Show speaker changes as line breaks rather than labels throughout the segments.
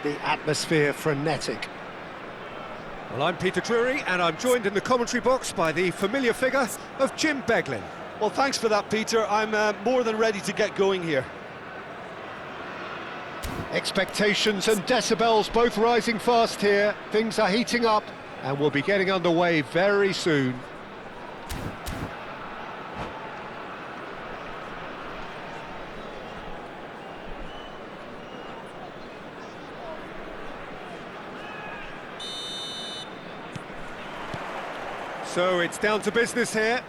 the atmosphere frenetic.
Well, I'm Peter Drury, and I'm joined in the commentary box by the familiar figure of Jim Beglin.
Well, thanks for that, Peter. I'm more than ready to get going here.
Expectations and decibels both rising fast here. Things are heating up, and we'll be getting underway very soon.
So it's down to business here.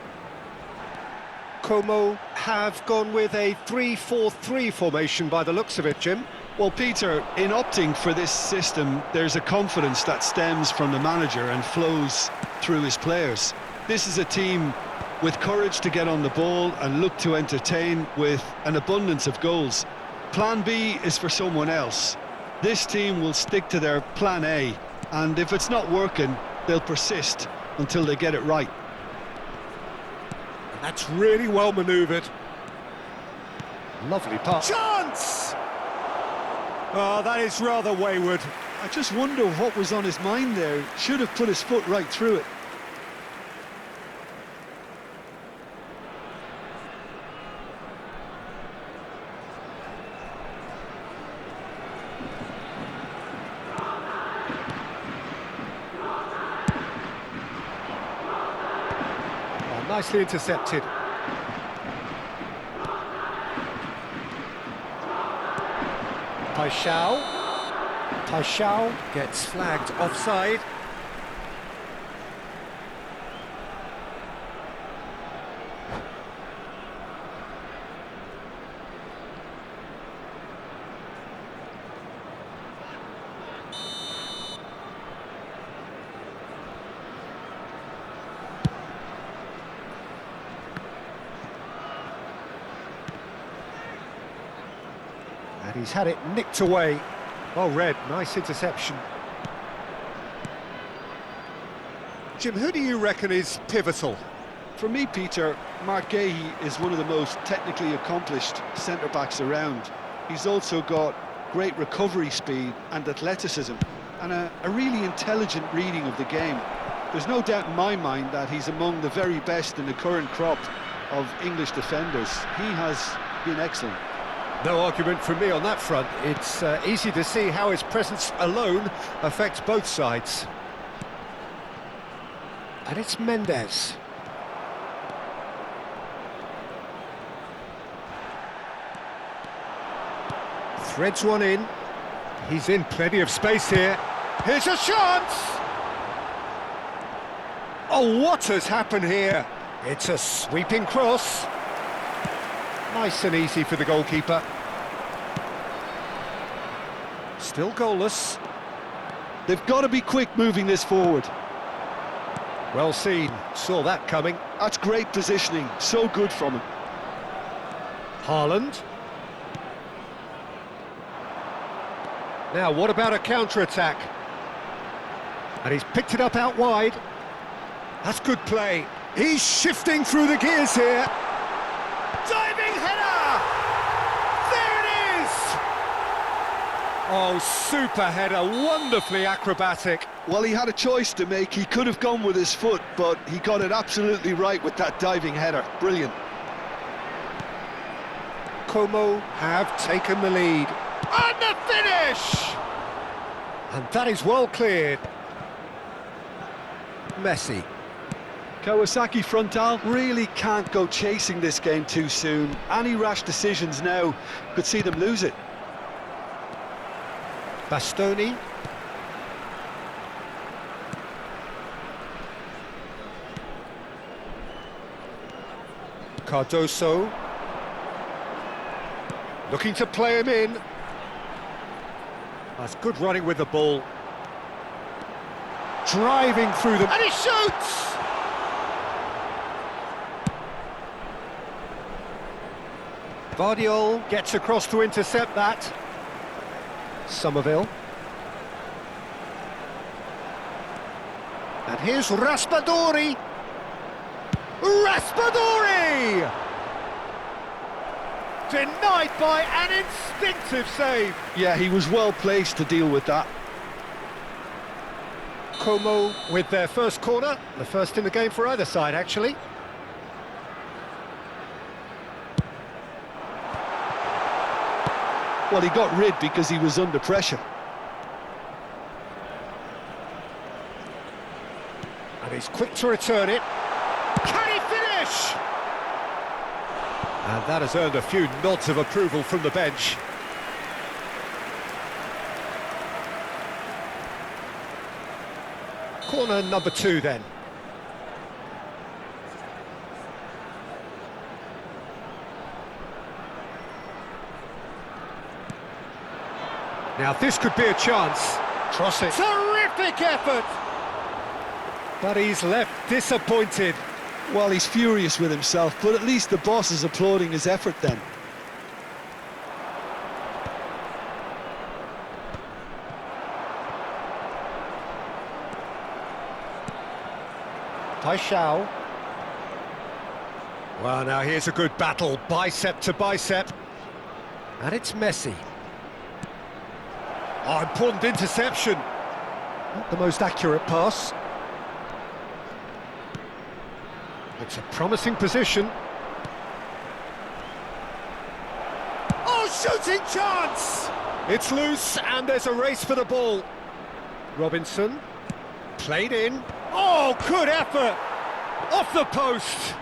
Como have gone with a 3-4-3 formation by the looks of it, Jim.
Well, Peter, in opting for this system, there's a confidence that stems from the manager and flows through his players. This is a team with courage to get on the ball and look to entertain with an abundance of goals. Plan B is for someone else. This team will stick to their plan A, and if it's not working, they'll persist until they get it right.
That's really well manoeuvred.
Lovely pass.
Chance! Oh, that is rather wayward.
I just wonder what was on his mind there. Should have put his foot right through it.
Nicely intercepted.
Paixão gets flagged offside.
And he's had it nicked away. Well read, nice interception.
Jim, who do you reckon is pivotal?
For me, Peter, Mark Gahey is one of the most technically accomplished centre-backs around. He's also got great recovery speed and athleticism, and a really intelligent reading of the game. There's no doubt in my mind that he's among the very best in the current crop of English defenders. He has been excellent.
No argument from me on that front. It's easy to see how his presence alone affects both sides. And it's Mendes. Threads one in. He's in plenty of space here. Here's a chance! Oh, what has happened here? It's a sweeping cross. Nice and easy for the goalkeeper. Still goalless.
They've got to be quick moving this forward.
Well seen, saw that coming.
That's great positioning, so good from him.
Haaland. Now, what about a counter-attack? And he's picked it up out wide. That's good play. He's shifting through the gears here. Diving header! There it is! Oh, super header, wonderfully acrobatic.
Well, he had a choice to make. He could have gone with his foot, but he got it absolutely right with that diving header. Brilliant.
Como have taken the lead. And the finish! And that is well cleared. Messi.
Kawasaki Frontale really can't go chasing this game too soon. Any rash decisions now could see them lose it.
Bastoni. Cardoso. Looking to play him in. That's good running with the ball. Driving through them. And he shoots! Vardiol gets across to intercept that. Somerville. And here's Raspadori. Raspadori! denied by an instinctive save.
Yeah, he was well placed to deal with that.
Como with their first corner, the first in the game for either side, actually.
Well, he got rid because he was under pressure.
And he's quick to return it. Can he finish?
And that has earned a few nods of approval from the bench.
Corner number 2 then.
Now this could be a chance.
Cross it. Terrific effort!
But he's left disappointed.
Well, he's furious with himself, but at least the boss is applauding his effort then.
Taishao.
Well, now here's a good battle, bicep to bicep. And it's Messi. Oh, important interception.
Not the most accurate pass.
It's a promising position.
Oh, shooting chance!
It's loose, and there's a race for the ball. Robinson, played in.
Oh, good effort! Off the post!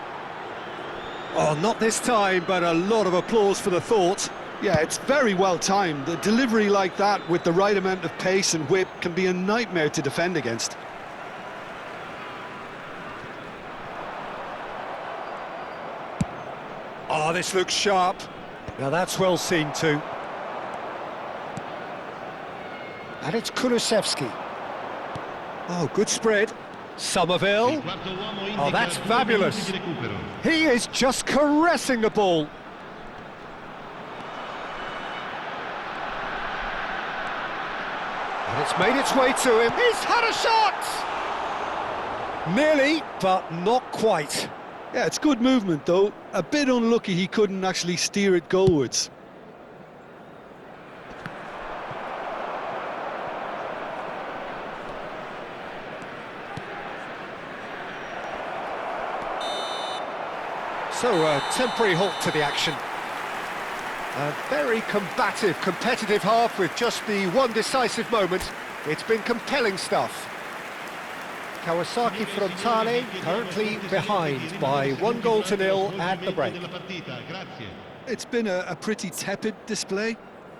Oh, not this time, but a lot of applause for the thought.
Yeah, it's very well timed. The delivery like that with the right amount of pace and whip can be a nightmare to defend against.
Oh, this looks sharp. Now that's well seen too.
And it's Kulusevski.
Oh, good spread. Somerville.
Oh, that's fabulous. He is just caressing the ball.
And it's made its way to him.
He's had a shot!
Nearly, but not quite.
Yeah, it's good movement though. A bit unlucky he couldn't actually steer it goalwards.
So, a temporary halt to the action.
A very combative, competitive half with just the one decisive moment. It's been compelling stuff. Kawasaki Frontale currently behind by 1-0 at the break.
It's been a pretty tepid display.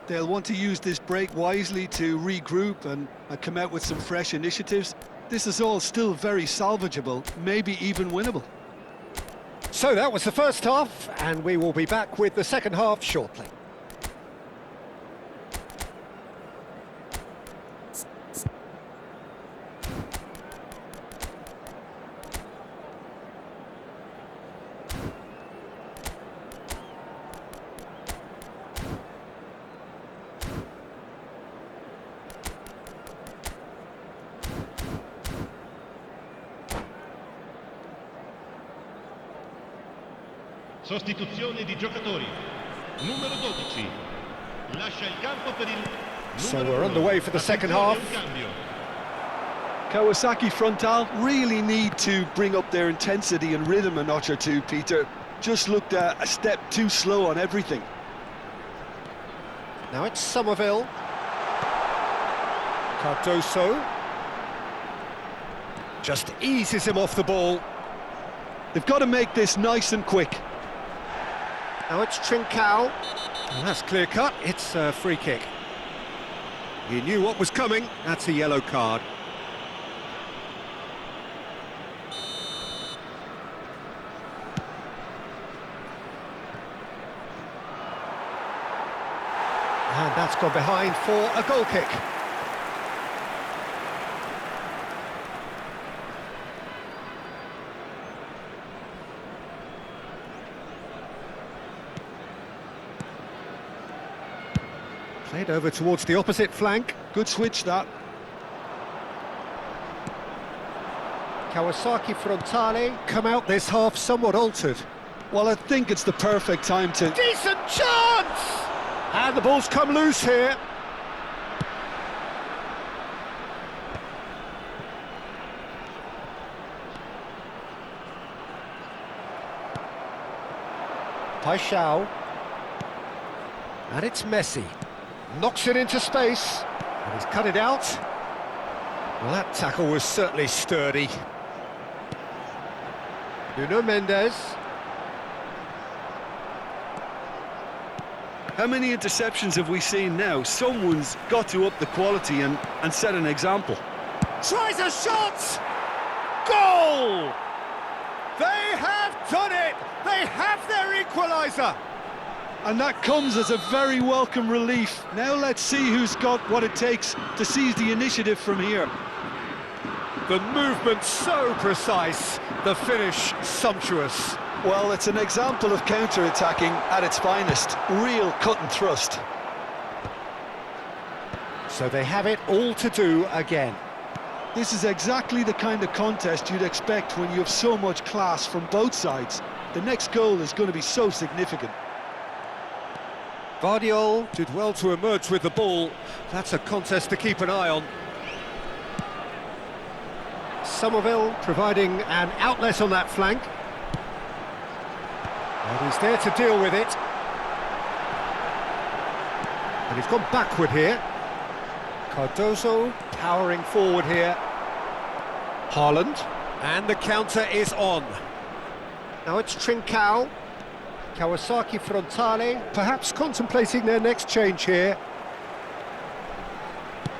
They'll want to use this break wisely to regroup and come out with some fresh initiatives. This is all still very salvageable, maybe even winnable.
So that was the first half, and we will be back with the second half shortly.
Sostituzione di giocatori. Numero 12. Lascia il campo per il
So we're underway for the second half.
Kawasaki Frontale really need to bring up their intensity and rhythm a notch or two, Peter. Just looked a step too slow on everything.
Now it's Somerville. Cardoso.
Just eases him off the ball.
They've got to make this nice and quick.
Now it's Trincao.
And that's clear cut. It's a free kick. He knew what was coming. That's a yellow card.
And that's gone behind for a goal kick.
Played over towards the opposite flank.
Good switch, that.
Kawasaki Frontale.
Come out this half somewhat altered.
Well, I think it's the perfect time to...
Decent chance! And the ball's come loose here. Paixão. And it's Messi. Knocks it into space. And he's cut it out. Well, that tackle was certainly sturdy. Nuno Mendes.
How many interceptions have we seen now? Someone's got to up the quality and set an example.
Tries a shot! Goal! They have done it! They have their equaliser!
And that comes as a very welcome relief. Now let's see who's got what it takes to seize the initiative from here.
The movement so precise, the finish sumptuous.
Well, it's an example of counter-attacking at its finest. Real cut and thrust.
So they have it all to do again.
This is exactly the kind of contest you'd expect when you have so much class from both sides. The next goal is going to be so significant.
Guardiola did well to emerge with the ball. That's a contest to keep an eye on. Somerville providing an outlet on that flank. And he's there to deal with it. And he's gone backward here. Cardozo powering forward here. Haaland. And the counter is on. Now it's Trincao. Kawasaki Frontale, perhaps contemplating their next change here.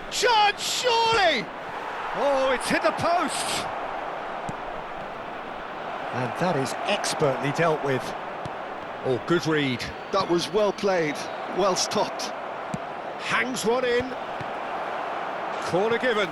Chance, surely! Oh, it's hit the post! And that is expertly dealt with. Oh, good read.
That was well played, well stopped.
Hangs one in. Corner given.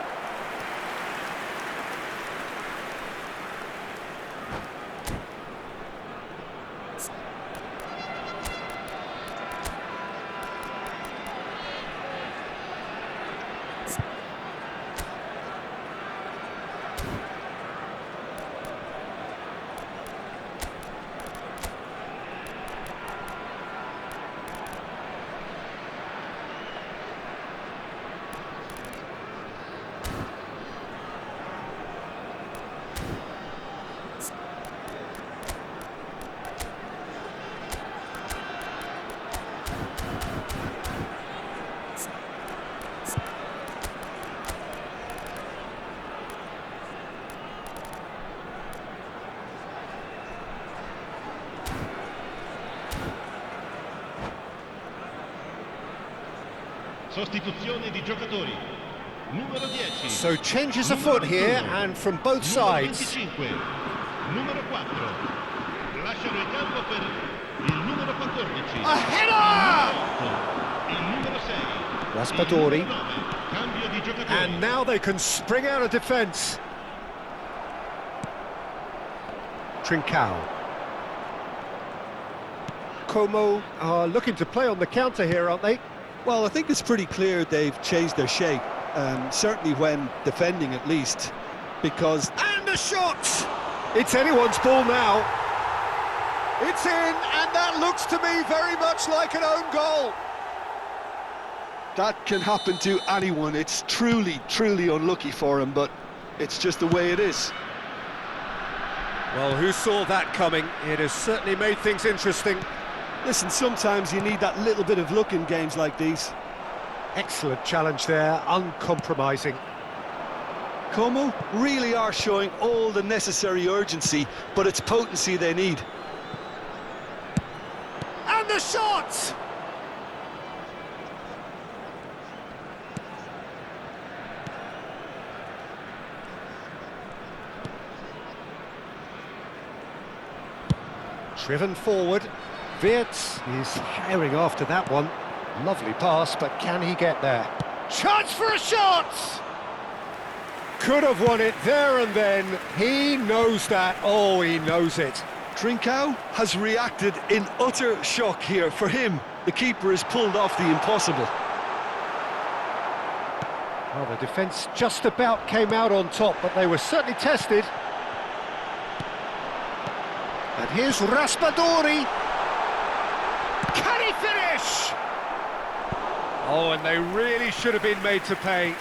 Sostituzione di giocatori. Numero 10.
So changes afoot here and from both sides.
Numero 4. Lasciano il campo per il numero 14.
A header!
Il numero 6.
Raspadori.
Cambio di giocatori.
And now they can spring out of defence. Trincao. Como are looking to play on the counter here, aren't they?
Well, I think it's pretty clear they've changed their shape, certainly when defending at least, because...
And a shot! It's anyone's ball now. It's in, and that looks to me very much like an own goal.
That can happen to anyone. It's truly, truly unlucky for him, but it's just the way it is.
Well, who saw that coming? It has certainly made things interesting.
Listen, sometimes you need that little bit of luck in games like these.
Excellent challenge there, uncompromising.
Como really are showing all the necessary urgency, but it's potency they need.
And the shot! Driven forward. Wirtz is herring after that one. Lovely pass, but can he get there? Chance for a shot! Could have won it there and then. He knows that. Oh, he knows it.
Trincao has reacted in utter shock here. For him, the keeper has pulled off the impossible.
Well, the defence just about came out on top, but they were certainly tested. And here's Raspadori. Can he finish?
Oh, and they really should have been made to pay.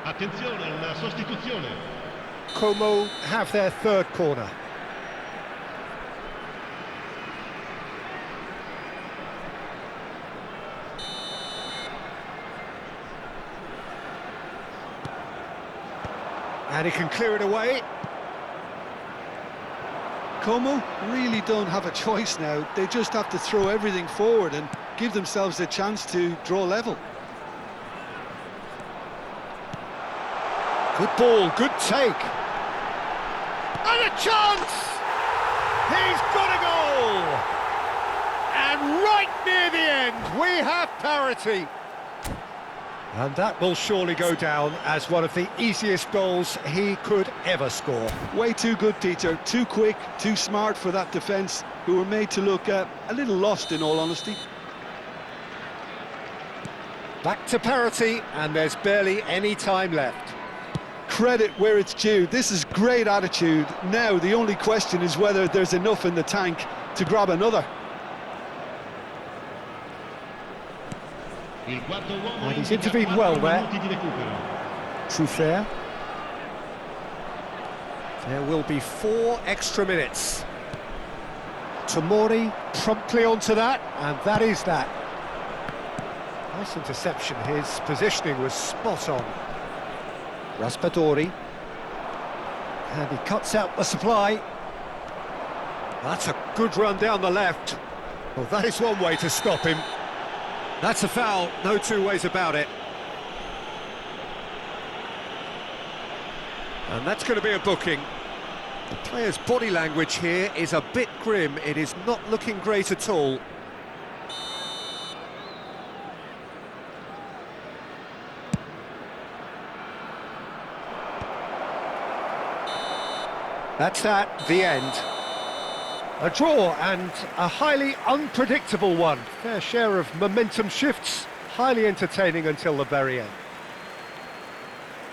Attenzione, una sostituzione.
Como have their third corner. And he can clear it away.
Como really don't have a choice now. They just have to throw everything forward and give themselves a chance to draw level.
Good ball, good take. And a chance! He's got a goal! And right near the end, we have parity. And that will surely go down as one of the easiest goals he could ever score.
Way too good, Peter. Too quick, too smart for that defence, who were made to look a little lost, in all honesty.
Back to parity, and there's barely any time left.
Credit where it's due. This is great attitude. Now the only question is whether there's enough in the tank to grab another.
And he's intervened well there. Trufair. There will be 4 extra minutes. Tomori promptly onto that, and that is that. Nice interception. His positioning was spot on. Raspadori, and he cuts out the supply. That's a good run down the left. Well, that is one way to stop him. That's a foul, no two ways about it. And that's going to be a booking. The player's body language here is a bit grim. It is not looking great at all. That's that, the end. A draw, and a highly unpredictable one. Fair share of momentum shifts, highly entertaining until the very end.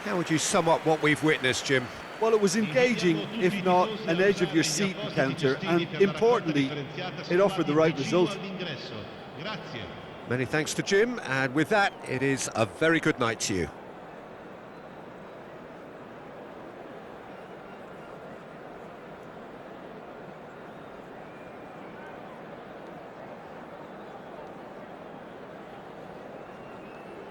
How would you sum up what we've witnessed, Jim?
Well, it was engaging, if not an edge-of-your-seat encounter, and importantly, it offered the right result.
Many thanks to Jim, and with that, it is a very good night to you.